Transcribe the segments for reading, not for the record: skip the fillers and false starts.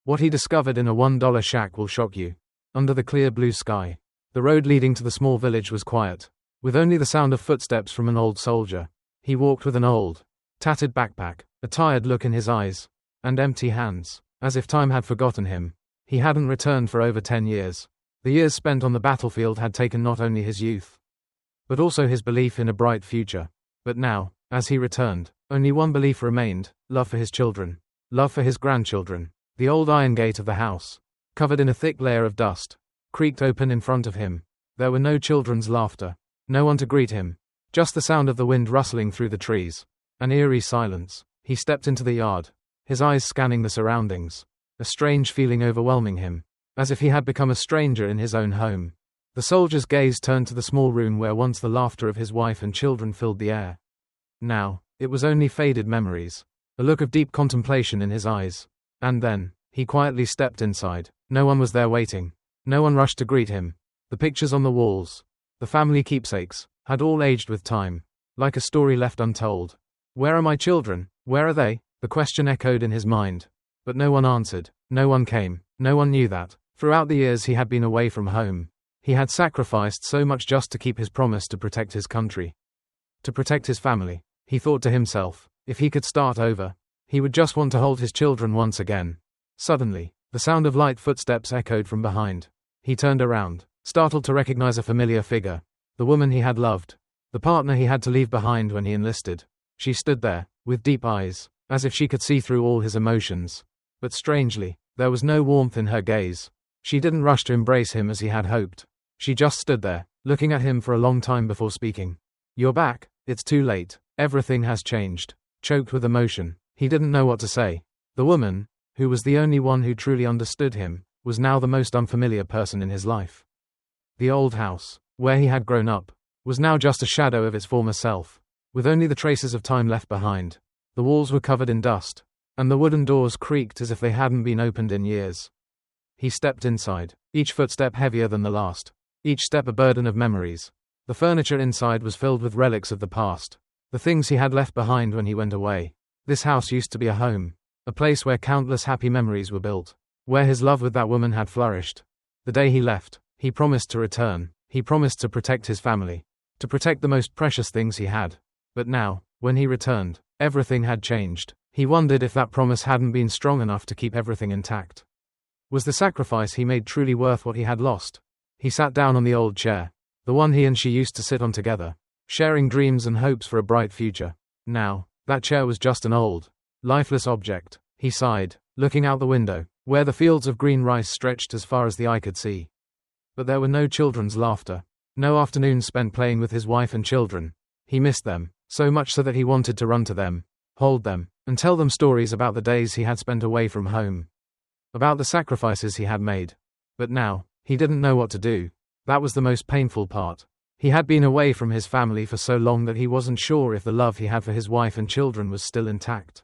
What he discovered in a $1 shack will shock you. Under the clear blue sky, the road leading to the small village was quiet, with only the sound of footsteps from an old soldier. He walked with an old, tattered backpack, a tired look in his eyes, and empty hands, as if time had forgotten him. He hadn't returned for over 10 years. The years spent on the battlefield had taken not only his youth, but also his belief in a bright future. But now, as he returned, only one belief remained: love for his children, love for his grandchildren. The old iron gate of the house, covered in a thick layer of dust, creaked open in front of him. There were no children's laughter, no one to greet him, just the sound of the wind rustling through the trees. An eerie silence. He stepped into the yard, his eyes scanning the surroundings, a strange feeling overwhelming him, as if he had become a stranger in his own home. The soldier's gaze turned to the small room where once the laughter of his wife and children filled the air. Now, it was only faded memories, a look of deep contemplation in his eyes. And then, he quietly stepped inside. No one was there waiting. No one rushed to greet him. The pictures on the walls, the family keepsakes, had all aged with time, like a story left untold. Where are my children? Where are they? The question echoed in his mind. But no one answered. No one came. No one knew that, throughout the years he had been away from home, he had sacrificed so much just to keep his promise to protect his country, to protect his family. He thought to himself, if he could start over, he would just want to hold his children once again. Suddenly, the sound of light footsteps echoed from behind. He turned around, startled to recognize a familiar figure. The woman he had loved. The partner he had to leave behind when he enlisted. She stood there, with deep eyes, as if she could see through all his emotions. But strangely, there was no warmth in her gaze. She didn't rush to embrace him as he had hoped. She just stood there, looking at him for a long time before speaking. "You're back. It's too late. Everything has changed." Choked with emotion, he didn't know what to say. The woman, who was the only one who truly understood him, was now the most unfamiliar person in his life. The old house, where he had grown up, was now just a shadow of its former self, with only the traces of time left behind. The walls were covered in dust, and the wooden doors creaked as if they hadn't been opened in years. He stepped inside, each footstep heavier than the last, each step a burden of memories. The furniture inside was filled with relics of the past, the things he had left behind when he went away. This house used to be a home, a place where countless happy memories were built, where his love with that woman had flourished. The day he left, he promised to return. He promised to protect his family, to protect the most precious things he had. But now, when he returned, everything had changed. He wondered if that promise hadn't been strong enough to keep everything intact. Was the sacrifice he made truly worth what he had lost? He sat down on the old chair, the one he and she used to sit on together, sharing dreams and hopes for a bright future. Now, that chair was just an old, lifeless object. He sighed, looking out the window, where the fields of green rice stretched as far as the eye could see. But there were no children's laughter, no afternoons spent playing with his wife and children. He missed them, so much so that he wanted to run to them, hold them, and tell them stories about the days he had spent away from home, about the sacrifices he had made. But now, he didn't know what to do. That was the most painful part. He had been away from his family for so long that he wasn't sure if the love he had for his wife and children was still intact,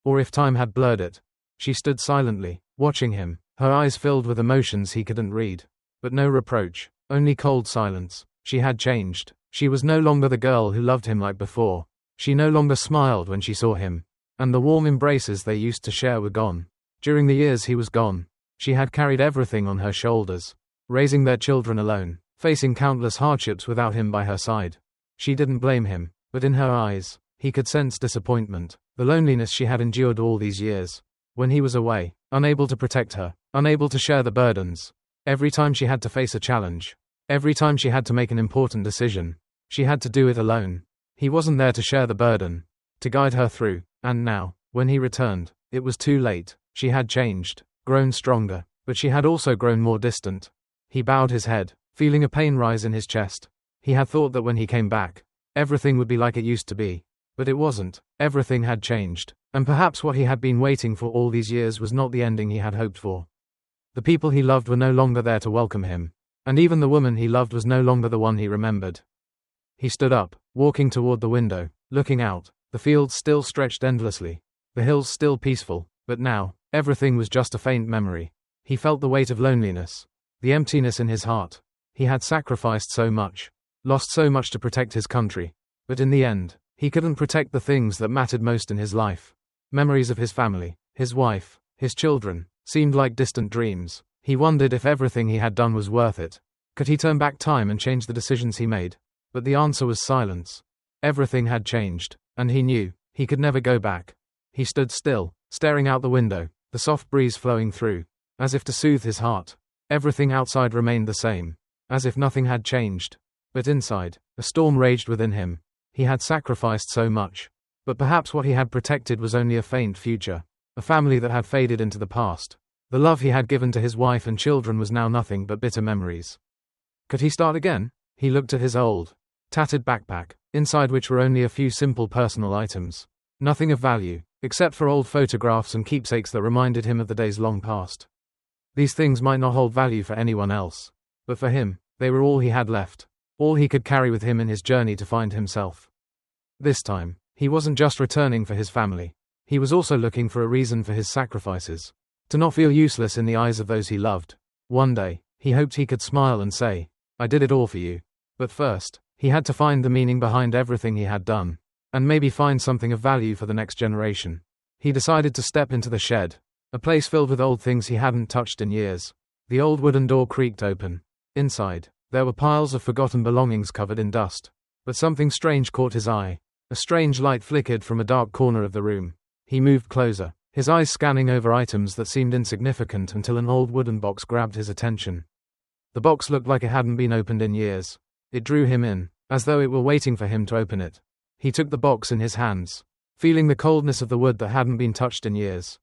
or if time had blurred it. She stood silently, watching him, her eyes filled with emotions he couldn't read. But no reproach, only cold silence. She had changed. She was no longer the girl who loved him like before. She no longer smiled when she saw him, and the warm embraces they used to share were gone. During the years he was gone, she had carried everything on her shoulders, raising their children alone, facing countless hardships without him by her side. She didn't blame him, but in her eyes, he could sense disappointment, the loneliness she had endured all these years. When he was away, unable to protect her, unable to share the burdens. Every time she had to face a challenge, every time she had to make an important decision, she had to do it alone. He wasn't there to share the burden, to guide her through. And now, when he returned, it was too late. She had changed, grown stronger, but she had also grown more distant. He bowed his head, feeling a pain rise in his chest. He had thought that when he came back, everything would be like it used to be. But it wasn't. Everything had changed, and perhaps what he had been waiting for all these years was not the ending he had hoped for. The people he loved were no longer there to welcome him, and even the woman he loved was no longer the one he remembered. He stood up, walking toward the window, looking out. The fields still stretched endlessly, the hills still peaceful, but now, everything was just a faint memory. He felt the weight of loneliness, the emptiness in his heart. He had sacrificed so much, lost so much to protect his country, but in the end, he couldn't protect the things that mattered most in his life. Memories of his family, his wife, His children seemed like distant dreams. He wondered if everything he had done was worth it. Could he turn back time and change the decisions he made? But the answer was silence. Everything had changed, and he knew he could never go back. He stood still, staring out the window, the soft breeze flowing through, as if to soothe his heart. Everything outside remained the same, as if nothing had changed. But inside, a storm raged within him. He had sacrificed so much. But perhaps what he had protected was only a faint future, a family that had faded into the past. The love he had given to his wife and children was now nothing but bitter memories. Could he start again? He looked at his old, tattered backpack, inside which were only a few simple personal items. Nothing of value, except for old photographs and keepsakes that reminded him of the days long past. These things might not hold value for anyone else, but for him, they were all he had left, all he could carry with him in his journey to find himself. This time, he wasn't just returning for his family. He was also looking for a reason for his sacrifices. To not feel useless in the eyes of those he loved. One day, he hoped he could smile and say, "I did it all for you." But first, he had to find the meaning behind everything he had done, and maybe find something of value for the next generation. He decided to step into the shed, a place filled with old things he hadn't touched in years. The old wooden door creaked open. Inside, there were piles of forgotten belongings covered in dust. But something strange caught his eye. A strange light flickered from a dark corner of the room. He moved closer, his eyes scanning over items that seemed insignificant until an old wooden box grabbed his attention. The box looked like it hadn't been opened in years. It drew him in, as though it were waiting for him to open it. He took the box in his hands, feeling the coldness of the wood that hadn't been touched in years.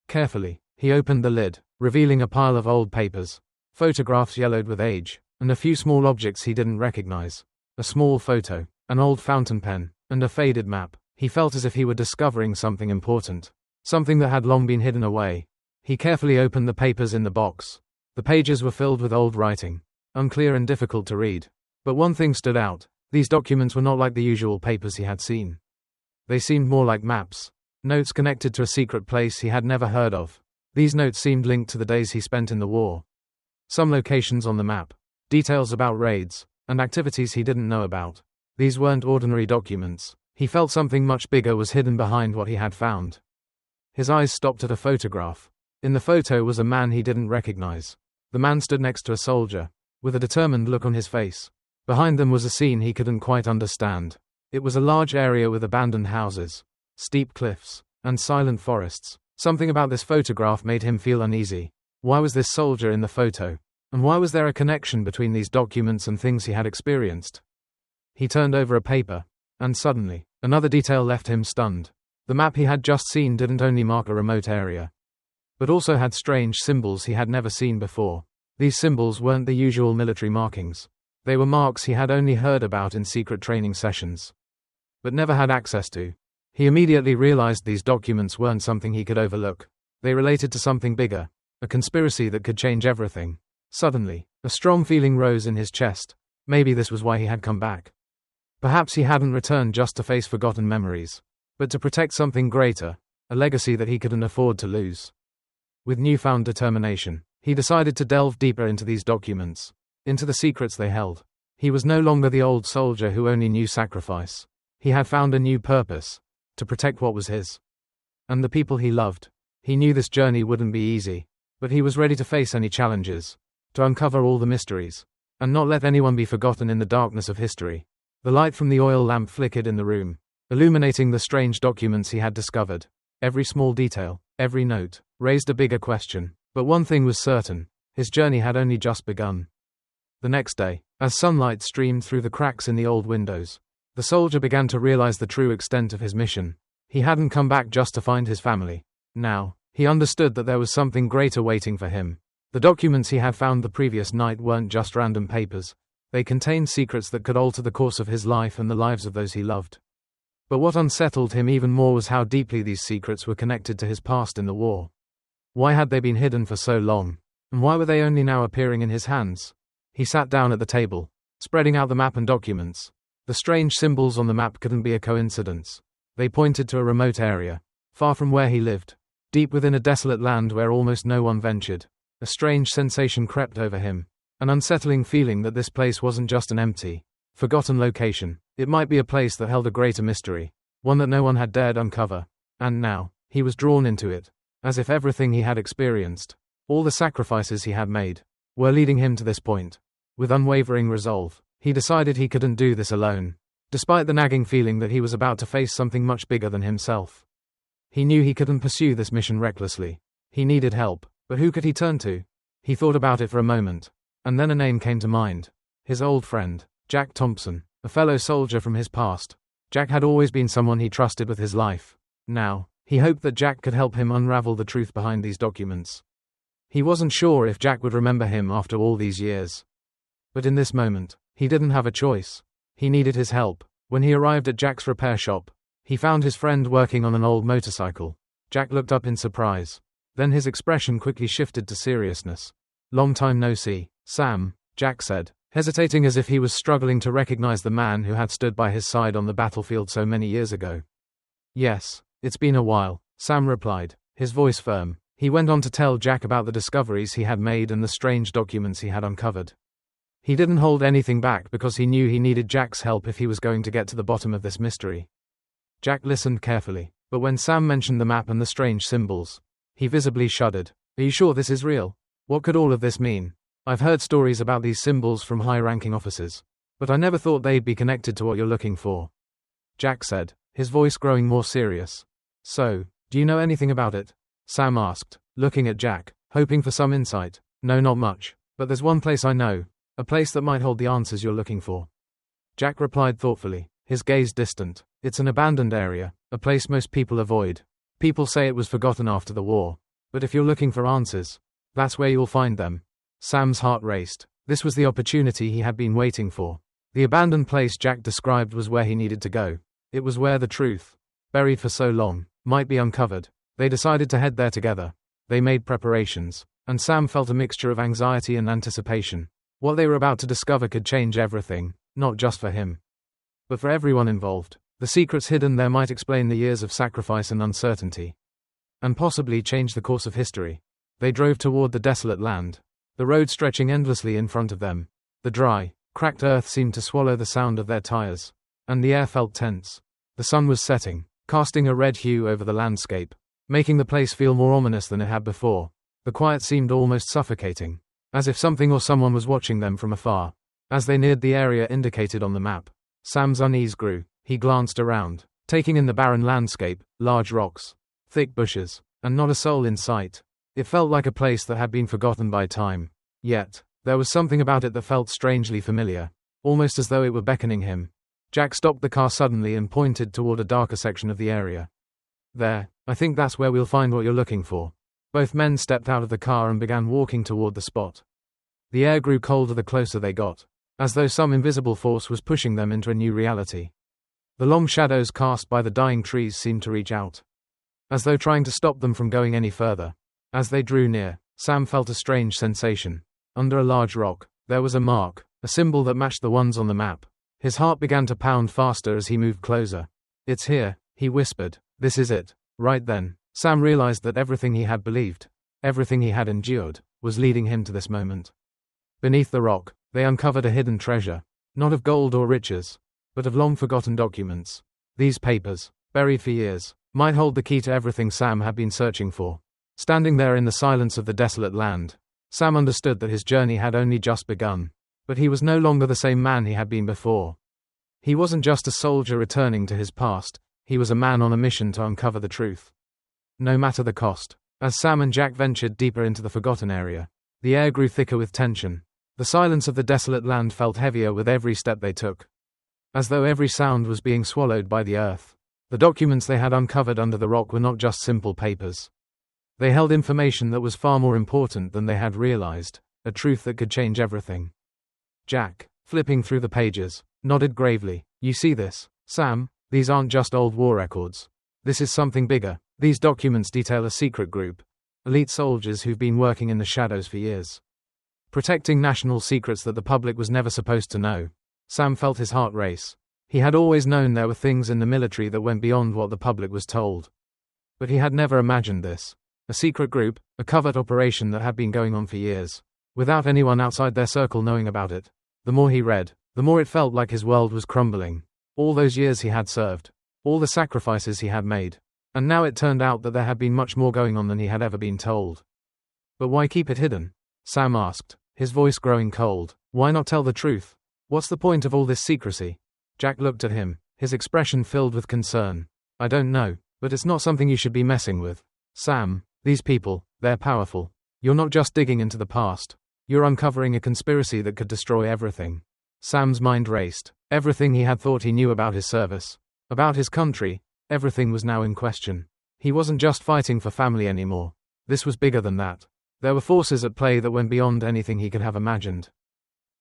Carefully, he opened the lid, revealing a pile of old papers, photographs yellowed with age, and a few small objects he didn't recognize. A small photo, an old fountain pen, and a faded map. He felt as if he were discovering something important, something that had long been hidden away. He carefully opened the papers in the box. The pages were filled with old writing, unclear and difficult to read. But one thing stood out. These documents were not like the usual papers he had seen. They seemed more like maps, notes connected to a secret place he had never heard of. These notes seemed linked to the days he spent in the war. Some locations on the map, details about raids, and activities he didn't know about. These weren't ordinary documents. He felt something much bigger was hidden behind what he had found. His eyes stopped at a photograph. In the photo was a man he didn't recognize. The man stood next to a soldier, with a determined look on his face. Behind them was a scene he couldn't quite understand. It was a large area with abandoned houses, steep cliffs, and silent forests. Something about this photograph made him feel uneasy. Why was this soldier in the photo? And why was there a connection between these documents and things he had experienced? He turned over a paper, and suddenly, another detail left him stunned. The map he had just seen didn't only mark a remote area, but also had strange symbols he had never seen before. These symbols weren't the usual military markings. They were marks he had only heard about in secret training sessions, but never had access to. He immediately realized these documents weren't something he could overlook. They related to something bigger, a conspiracy that could change everything. Suddenly, a strong feeling rose in his chest. Maybe this was why he had come back. Perhaps he hadn't returned just to face forgotten memories, but to protect something greater, a legacy that he couldn't afford to lose. With newfound determination, he decided to delve deeper into these documents, into the secrets they held. He was no longer the old soldier who only knew sacrifice. He had found a new purpose, to protect what was his, and the people he loved. He knew this journey wouldn't be easy, but he was ready to face any challenges, to uncover all the mysteries, and not let anyone be forgotten in the darkness of history. The light from the oil lamp flickered in the room, illuminating the strange documents he had discovered. Every small detail, every note, raised a bigger question. But one thing was certain, his journey had only just begun. The next day, as sunlight streamed through the cracks in the old windows, the soldier began to realize the true extent of his mission. He hadn't come back just to find his family. Now, he understood that there was something greater waiting for him. The documents he had found the previous night weren't just random papers. They contained secrets that could alter the course of his life and the lives of those he loved. But what unsettled him even more was how deeply these secrets were connected to his past in the war. Why had they been hidden for so long? And why were they only now appearing in his hands? He sat down at the table, spreading out the map and documents. The strange symbols on the map couldn't be a coincidence. They pointed to a remote area, far from where he lived, deep within a desolate land where almost no one ventured. A strange sensation crept over him, an unsettling feeling that this place wasn't just an empty, forgotten location. It might be a place that held a greater mystery, one that no one had dared uncover. And now, he was drawn into it. as if everything he had experienced, all the sacrifices he had made, were leading him to this point. With unwavering resolve, he decided he couldn't do this alone, despite the nagging feeling that he was about to face something much bigger than himself. He knew he couldn't pursue this mission recklessly. He needed help, but who could he turn to? He thought about it for a moment, and then a name came to mind. His old friend, Jack Thompson, a fellow soldier from his past. Jack had always been someone he trusted with his life. Now, he hoped that Jack could help him unravel the truth behind these documents. He wasn't sure if Jack would remember him after all these years. But in this moment, he didn't have a choice. He needed his help. When he arrived at Jack's repair shop, he found his friend working on an old motorcycle. Jack looked up in surprise. Then his expression quickly shifted to seriousness. "Long time no see, Sam," Jack said, hesitating as if he was struggling to recognize the man who had stood by his side on the battlefield so many years ago. "Yes, it's been a while," Sam replied, his voice firm. He went on to tell Jack about the discoveries he had made and the strange documents he had uncovered. He didn't hold anything back because he knew he needed Jack's help if he was going to get to the bottom of this mystery. Jack listened carefully, but when Sam mentioned the map and the strange symbols, he visibly shuddered. "Are you sure this is real? What could all of this mean? I've heard stories about these symbols from high-ranking officers, but I never thought they'd be connected to what you're looking for," Jack said, his voice growing more serious. "So, do you know anything about it?" Sam asked, looking at Jack, hoping for some insight. "No, not much, but there's one place I know, a place that might hold the answers you're looking for." Jack replied thoughtfully, his gaze distant. "It's an abandoned area, a place most people avoid. People say it was forgotten after the war, but if you're looking for answers, that's where you'll find them." Sam's heart raced. This was the opportunity he had been waiting for. The abandoned place Jack described was where he needed to go. It was where the truth, buried for so long, might be uncovered. They decided to head there together. They made preparations, and Sam felt a mixture of anxiety and anticipation. What they were about to discover could change everything, not just for him, but for everyone involved. The secrets hidden there might explain the years of sacrifice and uncertainty, and possibly change the course of history. They drove toward the desolate land, the road stretching endlessly in front of them. The dry, cracked earth seemed to swallow the sound of their tires, and the air felt tense. The sun was setting, casting a red hue over the landscape, making the place feel more ominous than it had before. The quiet seemed almost suffocating, as if something or someone was watching them from afar. As they neared the area indicated on the map, Sam's unease grew. He glanced around, taking in the barren landscape, large rocks, thick bushes, and not a soul in sight. It felt like a place that had been forgotten by time. Yet, there was something about it that felt strangely familiar, almost as though it were beckoning him. Jack stopped the car suddenly and pointed toward a darker section of the area. "There, I think that's where we'll find what you're looking for." Both men stepped out of the car and began walking toward the spot. The air grew colder the closer they got, as though some invisible force was pushing them into a new reality. The long shadows cast by the dying trees seemed to reach out, as though trying to stop them from going any further. As they drew near, Sam felt a strange sensation. Under a large rock, there was a mark, a symbol that matched the ones on the map. His heart began to pound faster as he moved closer. "It's here," he whispered. "This is it." Right then, Sam realized that everything he had believed, everything he had endured, was leading him to this moment. Beneath the rock, they uncovered a hidden treasure, not of gold or riches, but of long-forgotten documents. These papers, buried for years, might hold the key to everything Sam had been searching for. Standing there in the silence of the desolate land, Sam understood that his journey had only just begun. But he was no longer the same man he had been before. He wasn't just a soldier returning to his past, he was a man on a mission to uncover the truth, no matter the cost. As Sam and Jack ventured deeper into the forgotten area, the air grew thicker with tension. The silence of the desolate land felt heavier with every step they took, as though every sound was being swallowed by the earth. The documents they had uncovered under the rock were not just simple papers. They held information that was far more important than they had realized, a truth that could change everything. Jack, flipping through the pages, nodded gravely. "You see this, Sam? These aren't just old war records. This is something bigger. These documents detail a secret group, elite soldiers who've been working in the shadows for years, protecting national secrets that the public was never supposed to know." Sam felt his heart race. He had always known there were things in the military that went beyond what the public was told, but he had never imagined this. A secret group, a covert operation that had been going on for years, without anyone outside their circle knowing about it. The more he read, the more it felt like his world was crumbling. All those years he had served, all the sacrifices he had made, And now it turned out that there had been much more going on than he had ever been told. But why keep it hidden? Sam asked, his voice growing cold. Why not tell the truth? What's the point of all this secrecy? Jack looked at him, his expression filled with concern. I don't know, but it's not something you should be messing with. Sam, these people, they're powerful. You're not just digging into the past. You're uncovering a conspiracy that could destroy everything. Sam's mind raced. Everything he had thought he knew about his service, about his country, everything was now in question. He wasn't just fighting for family anymore. This was bigger than that. There were forces at play that went beyond anything he could have imagined.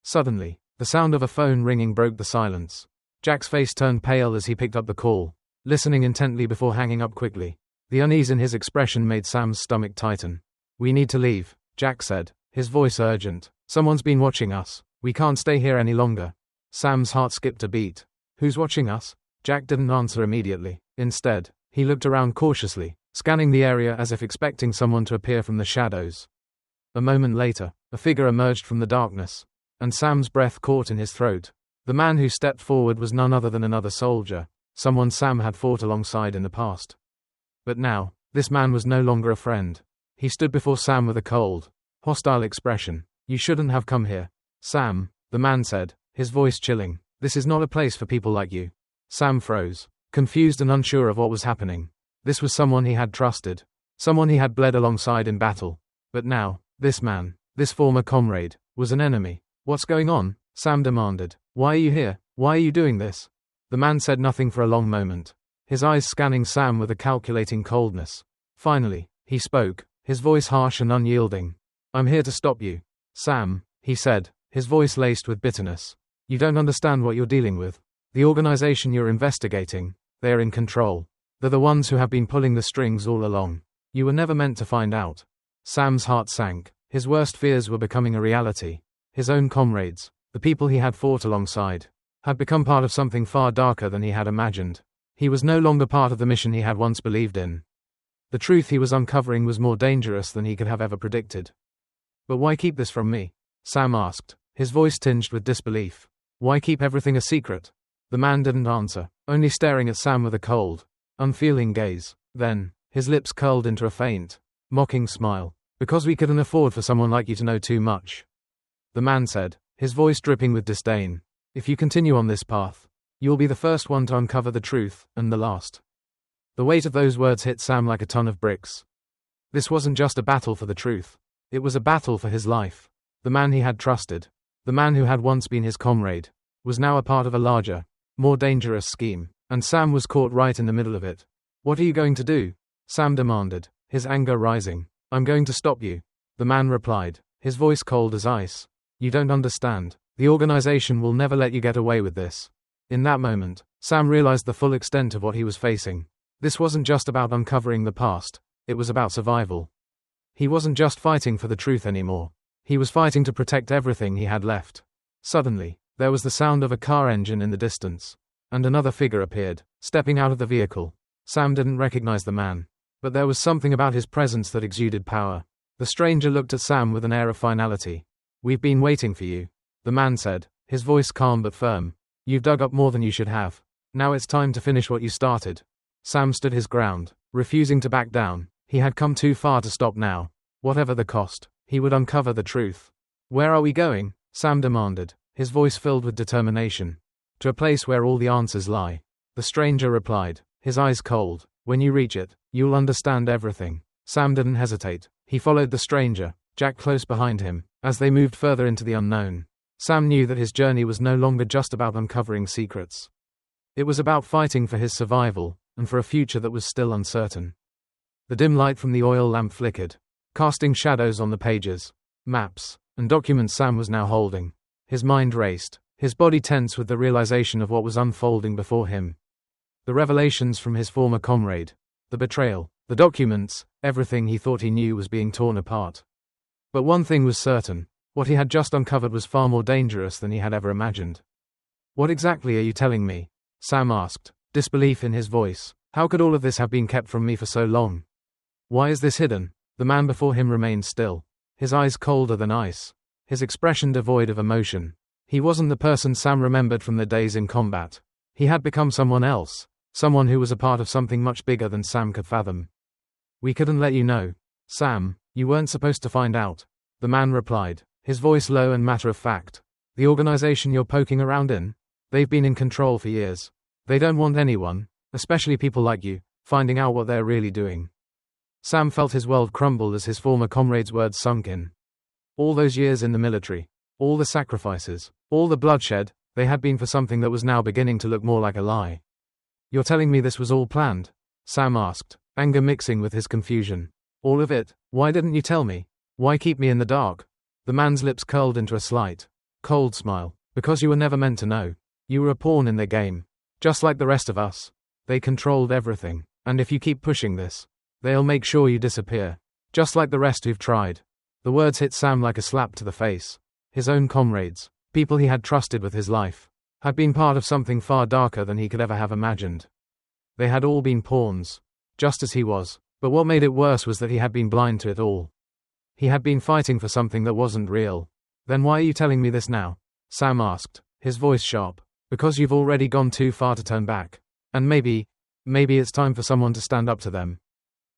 Suddenly, the sound of a phone ringing broke the silence. Jack's face turned pale as he picked up the call, listening intently before hanging up quickly. The unease in his expression made Sam's stomach tighten. We need to leave, Jack said, his voice urgent. Someone's been watching us. We can't stay here any longer. Sam's heart skipped a beat. Who's watching us? Jack didn't answer immediately. Instead, he looked around cautiously, scanning the area as if expecting someone to appear from the shadows. A moment later, a figure emerged from the darkness, and Sam's breath caught in his throat. The man who stepped forward was none other than another soldier, someone Sam had fought alongside in the past. But now, this man was no longer a friend. He stood before Sam with a cold, hostile expression. You shouldn't have come here, Sam, the man said, his voice chilling. This is not a place for people like you. Sam froze, confused and unsure of what was happening. This was someone he had trusted, someone he had bled alongside in battle. But now, this man, this former comrade, was an enemy. What's going on? Sam demanded. Why are you here? Why are you doing this? The man said nothing for a long moment, his eyes scanning Sam with a calculating coldness. Finally, he spoke, his voice harsh and unyielding. I'm here to stop you. Sam, he said, his voice laced with bitterness. You don't understand what you're dealing with. The organization you're investigating, they're in control. They're the ones who have been pulling the strings all along. You were never meant to find out. Sam's heart sank. His worst fears were becoming a reality. His own comrades, the people he had fought alongside, had become part of something far darker than he had imagined. He was no longer part of the mission he had once believed in. The truth he was uncovering was more dangerous than he could have ever predicted. But why keep this from me? Sam asked, his voice tinged with disbelief. Why keep everything a secret? The man didn't answer, only staring at Sam with a cold, unfeeling gaze. Then, his lips curled into a faint, mocking smile. Because we couldn't afford for someone like you to know too much. The man said, his voice dripping with disdain. If you continue on this path, you'll be the first one to uncover the truth, and the last. The weight of those words hit Sam like a ton of bricks. This wasn't just a battle for the truth. It was a battle for his life. The man he had trusted, the man who had once been his comrade, was now a part of a larger, more dangerous scheme, and Sam was caught right in the middle of it. What are you going to do? Sam demanded, his anger rising. I'm going to stop you. The man replied, his voice cold as ice. You don't understand. The organization will never let you get away with this. In that moment, Sam realized the full extent of what he was facing. This wasn't just about uncovering the past, it was about survival. He wasn't just fighting for the truth anymore. He was fighting to protect everything he had left. Suddenly, there was the sound of a car engine in the distance, and another figure appeared, stepping out of the vehicle. Sam didn't recognize the man, but there was something about his presence that exuded power. The stranger looked at Sam with an air of finality. We've been waiting for you, the man said, his voice calm but firm. You've dug up more than you should have. Now it's time to finish what you started. Sam stood his ground, refusing to back down. He had come too far to stop now. Whatever the cost, he would uncover the truth. Where are we going? Sam demanded, his voice filled with determination. To a place where all the answers lie. The stranger replied, his eyes cold. When you reach it, you'll understand everything. Sam didn't hesitate. He followed the stranger, Jack close behind him, as they moved further into the unknown. Sam knew that his journey was no longer just about uncovering secrets. It was about fighting for his survival, and for a future that was still uncertain. The dim light from the oil lamp flickered, casting shadows on the pages, maps, and documents Sam was now holding. His mind raced, his body tense with the realization of what was unfolding before him. The revelations from his former comrade, the betrayal, the documents, everything he thought he knew was being torn apart. But one thing was certain, what he had just uncovered was far more dangerous than he had ever imagined. What exactly are you telling me? Sam asked, disbelief in his voice. How could all of this have been kept from me for so long? Why is this hidden? The man before him remained still, his eyes colder than ice, his expression devoid of emotion. He wasn't the person Sam remembered from the days in combat. He had become someone else, Someone who was a part of something much bigger than Sam could fathom. We couldn't let you know, Sam. You weren't supposed to find out. The man replied, his voice low and matter-of-fact. The organization you're poking around in? They've been in control for years. They don't want anyone, especially people like you, finding out what they're really doing. Sam felt his world crumble as his former comrade's words sunk in. All those years in the military, all the sacrifices, all the bloodshed, they had been for something that was now beginning to look more like a lie. You're telling me this was all planned? Sam asked, anger mixing with his confusion. All of it? Why didn't you tell me? Why keep me in the dark? The man's lips curled into a slight, cold smile. Because you were never meant to know. You were a pawn in their game. Just like the rest of us. They controlled everything, and if you keep pushing this, they'll make sure you disappear. Just like the rest who've tried. The words hit Sam like a slap to the face. His own comrades, people he had trusted with his life, had been part of something far darker than he could ever have imagined. They had all been pawns, just as he was, but what made it worse was that he had been blind to it all. He had been fighting for something that wasn't real. Then why are you telling me this now? Sam asked, his voice sharp. Because you've already gone too far to turn back. And maybe it's time for someone to stand up to them.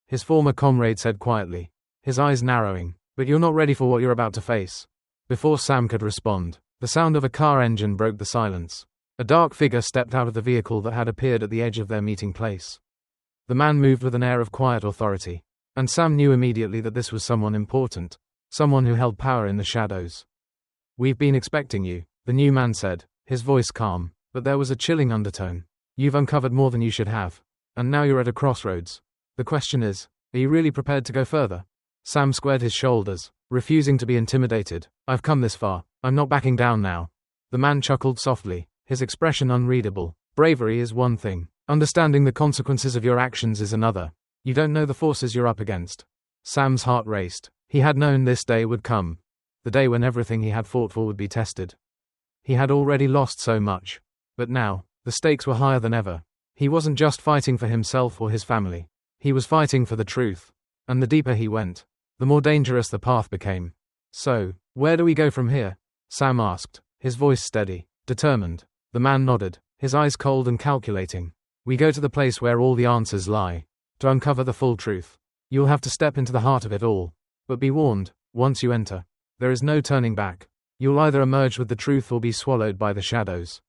His former comrade said quietly, his eyes narrowing. But you're not ready for what you're about to face. Before Sam could respond, the sound of a car engine broke the silence. A dark figure stepped out of the vehicle that had appeared at the edge of their meeting place. The man moved with an air of quiet authority, and Sam knew immediately that this was someone important, someone who held power in the shadows. We've been expecting you, the new man said, his voice calm, but there was a chilling undertone. You've uncovered more than you should have, and now you're at a crossroads. The question is, are you really prepared to go further? Sam squared his shoulders, refusing to be intimidated. I've come this far. I'm not backing down now. The man chuckled softly, his expression unreadable. Bravery is one thing. Understanding the consequences of your actions is another. You don't know the forces you're up against. Sam's heart raced. He had known this day would come. The day when everything he had fought for would be tested. He had already lost so much. But now, the stakes were higher than ever. He wasn't just fighting for himself or his family. He was fighting for the truth. And the deeper he went, the more dangerous the path became. So, where do we go from here? Sam asked, his voice steady, determined. The man nodded, his eyes cold and calculating. We go to the place where all the answers lie. To uncover the full truth. You'll have to step into the heart of it all. But be warned, once you enter, there is no turning back. You'll either emerge with the truth or be swallowed by the shadows.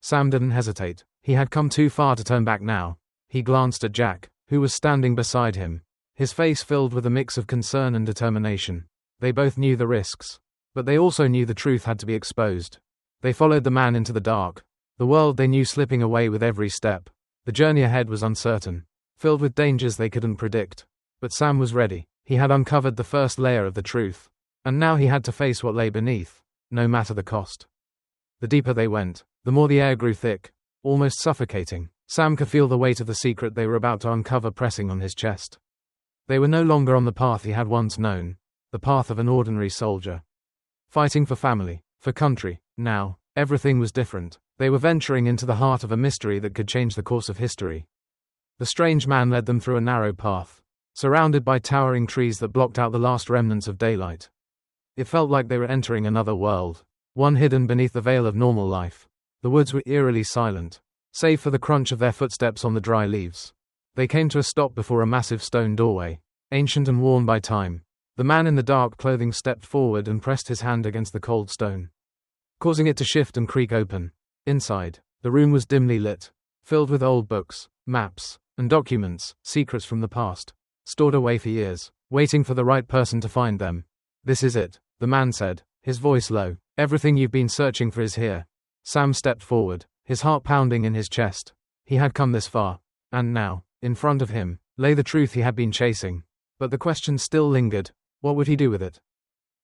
Sam didn't hesitate. He had come too far to turn back now. He glanced at Jack, who was standing beside him, his face filled with a mix of concern and determination. They both knew the risks, but they also knew the truth had to be exposed. They followed the man into the dark, the world they knew slipping away with every step. The journey ahead was uncertain, filled with dangers they couldn't predict. But Sam was ready. He had uncovered the first layer of the truth, and now he had to face what lay beneath, no matter the cost. The deeper they went, the more the air grew thick, almost suffocating. Sam could feel the weight of the secret they were about to uncover pressing on his chest. They were no longer on the path he had once known, the path of an ordinary soldier. Fighting for family, for country. Now, everything was different. They were venturing into the heart of a mystery that could change the course of history. The strange man led them through a narrow path, surrounded by towering trees that blocked out the last remnants of daylight. It felt like they were entering another world, one hidden beneath the veil of normal life. The woods were eerily silent, save for the crunch of their footsteps on the dry leaves. They came to a stop before a massive stone doorway, ancient and worn by time. The man in the dark clothing stepped forward and pressed his hand against the cold stone, causing it to shift and creak open. Inside, the room was dimly lit, filled with old books, maps, and documents, secrets from the past, stored away for years, waiting for the right person to find them. This is it, the man said, his voice low. Everything you've been searching for is here. Sam stepped forward, his heart pounding in his chest. He had come this far, and now, in front of him, lay the truth he had been chasing. But the question still lingered. What would he do with it?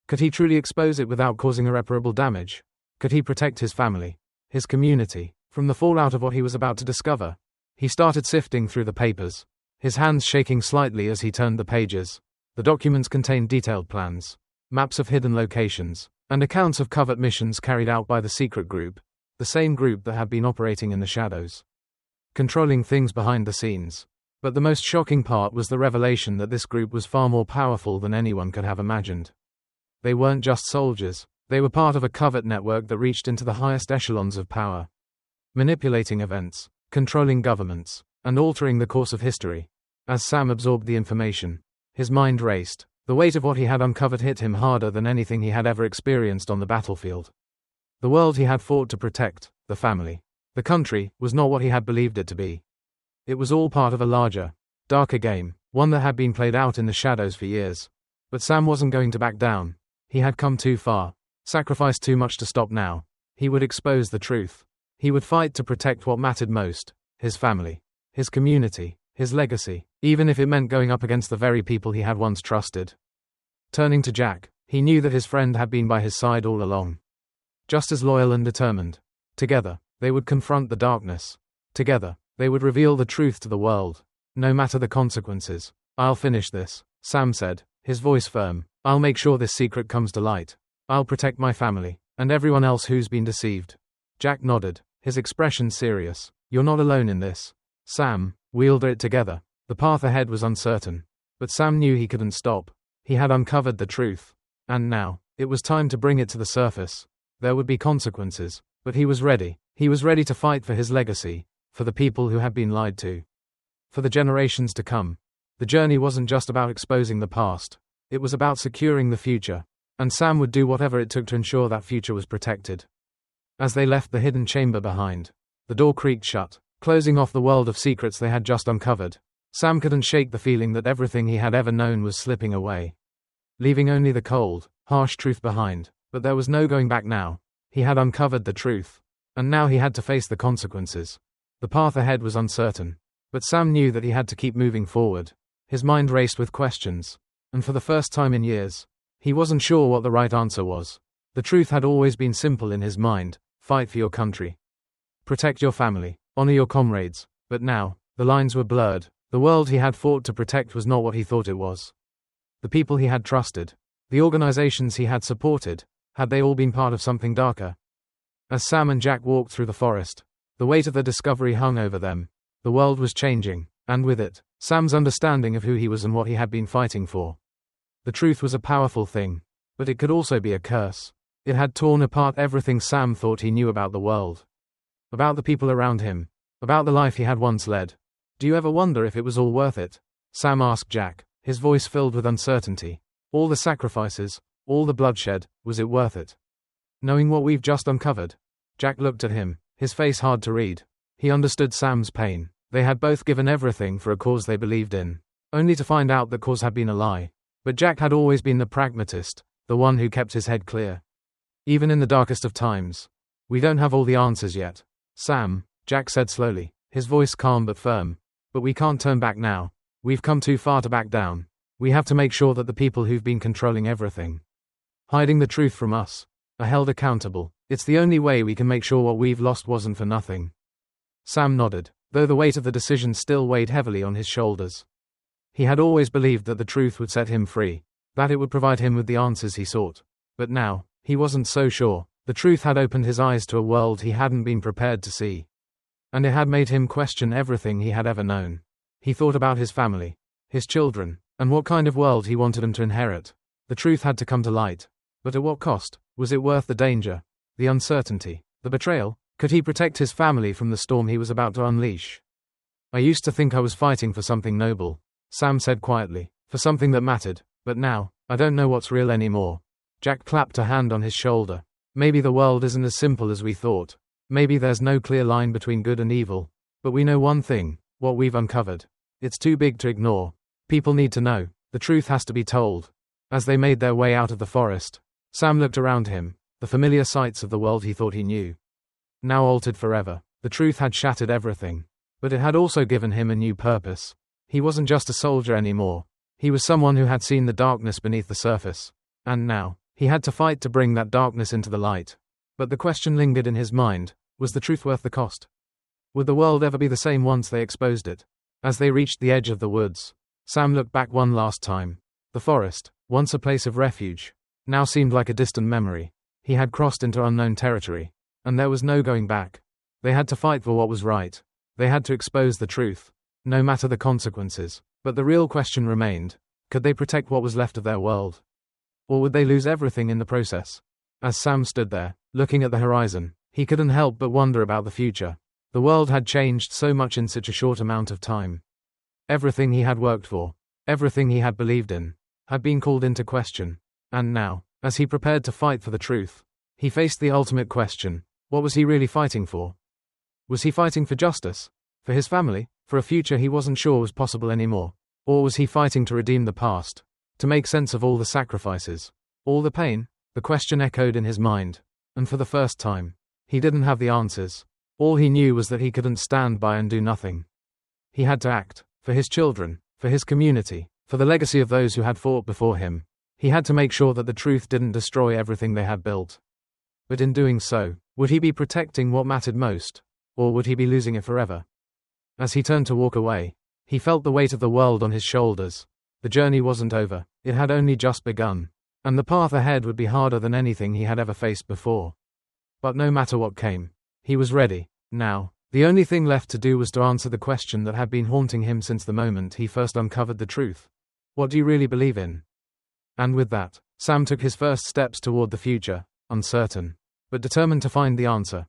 Could he truly expose it without causing irreparable damage? Could he protect his family, his community, from the fallout of what he was about to discover? He started sifting through the papers, his hands shaking slightly as he turned the pages. The documents contained detailed plans, maps of hidden locations, and accounts of covert missions carried out by the secret group, the same group that had been operating in the shadows, controlling things behind the scenes. But the most shocking part was the revelation that this group was far more powerful than anyone could have imagined. They weren't just soldiers, they were part of a covert network that reached into the highest echelons of power, manipulating events, controlling governments, and altering the course of history. As Sam absorbed the information, his mind raced. The weight of what he had uncovered hit him harder than anything he had ever experienced on the battlefield. The world he had fought to protect, the family, the country, was not what he had believed it to be. It was all part of a larger, darker game, one that had been played out in the shadows for years. But Sam wasn't going to back down. He had come too far, sacrificed too much to stop now. He would expose the truth. He would fight to protect what mattered most, his family, his community, his legacy, even if it meant going up against the very people he had once trusted. Turning to Jack, he knew that his friend had been by his side all along. Just as loyal and determined. Together, they would confront the darkness. Together, they would reveal the truth to the world. No matter the consequences. "I'll finish this," Sam said, his voice firm. "I'll make sure this secret comes to light. I'll protect my family, and everyone else who's been deceived." Jack nodded, his expression serious. "You're not alone in this, Sam. We'll do it together." The path ahead was uncertain. But Sam knew he couldn't stop. He had uncovered the truth. And now, it was time to bring it to the surface. There would be consequences, but he was ready. He was ready to fight for his legacy, for the people who had been lied to, for the generations to come. The journey wasn't just about exposing the past. It was about securing the future. And Sam would do whatever it took to ensure that future was protected. As they left the hidden chamber behind, the door creaked shut, closing off the world of secrets they had just uncovered. Sam couldn't shake the feeling that everything he had ever known was slipping away, leaving only the cold, harsh truth behind. But there was no going back now. He had uncovered the truth. And now he had to face the consequences. The path ahead was uncertain. But Sam knew that he had to keep moving forward. His mind raced with questions. And for the first time in years, he wasn't sure what the right answer was. The truth had always been simple in his mind: fight for your country, protect your family, honor your comrades. But now, the lines were blurred. The world he had fought to protect was not what he thought it was. The people he had trusted, the organizations he had supported, had they all been part of something darker? As Sam and Jack walked through the forest, the weight of the discovery hung over them. The world was changing, and with it, Sam's understanding of who he was and what he had been fighting for. The truth was a powerful thing, but it could also be a curse. It had torn apart everything Sam thought he knew about the world, about the people around him, about the life he had once led. "Do you ever wonder if it was all worth it?" Sam asked Jack, his voice filled with uncertainty. "All the sacrifices, all the bloodshed, was it worth it? Knowing what we've just uncovered?" Jack looked at him, his face hard to read. He understood Sam's pain. They had both given everything for a cause they believed in, only to find out the cause had been a lie. But Jack had always been the pragmatist, the one who kept his head clear. Even in the darkest of times. "We don't have all the answers yet, Sam," Jack said slowly, his voice calm but firm. "But we can't turn back now. We've come too far to back down. We have to make sure that the people who've been controlling everything, hiding the truth from us, are held accountable. It's the only way we can make sure what we've lost wasn't for nothing." Sam nodded, though the weight of the decision still weighed heavily on his shoulders. He had always believed that the truth would set him free, that it would provide him with the answers he sought. But now, he wasn't so sure. The truth had opened his eyes to a world he hadn't been prepared to see. And it had made him question everything he had ever known. He thought about his family, his children, and what kind of world he wanted them to inherit. The truth had to come to light. But at what cost? Was it worth the danger, the uncertainty, the betrayal? Could he protect his family from the storm he was about to unleash? "I used to think I was fighting for something noble," Sam said quietly, "for something that mattered. But now, I don't know what's real anymore." Jack clapped a hand on his shoulder. "Maybe the world isn't as simple as we thought. Maybe there's no clear line between good and evil. But we know one thing, what we've uncovered. It's too big to ignore. People need to know. The truth has to be told." As they made their way out of the forest, Sam looked around him, the familiar sights of the world he thought he knew, now altered forever. The truth had shattered everything. But it had also given him a new purpose. He wasn't just a soldier anymore. He was someone who had seen the darkness beneath the surface. And now, he had to fight to bring that darkness into the light. But the question lingered in his mind: was the truth worth the cost? Would the world ever be the same once they exposed it? As they reached the edge of the woods, Sam looked back one last time. The forest, once a place of refuge, now seemed like a distant memory. He had crossed into unknown territory, and there was no going back. They had to fight for what was right. They had to expose the truth, no matter the consequences. But the real question remained: could they protect what was left of their world? Or would they lose everything in the process? As Sam stood there, looking at the horizon, he couldn't help but wonder about the future. The world had changed so much in such a short amount of time. Everything he had worked for, everything he had believed in, had been called into question. And now, as he prepared to fight for the truth, he faced the ultimate question. What was he really fighting for? Was he fighting for justice? For his family? For a future he wasn't sure was possible anymore? Or was he fighting to redeem the past? To make sense of all the sacrifices? All the pain? The question echoed in his mind. And for the first time, he didn't have the answers. All he knew was that he couldn't stand by and do nothing. He had to act. For his children, for his community, for the legacy of those who had fought before him. He had to make sure that the truth didn't destroy everything they had built. But in doing so, would he be protecting what mattered most? Or would he be losing it forever? As he turned to walk away, he felt the weight of the world on his shoulders. The journey wasn't over, it had only just begun. And the path ahead would be harder than anything he had ever faced before. But no matter what came, he was ready. Now, the only thing left to do was to answer the question that had been haunting him since the moment he first uncovered the truth. What do you really believe in? And with that, Sam took his first steps toward the future, uncertain, but determined to find the answer.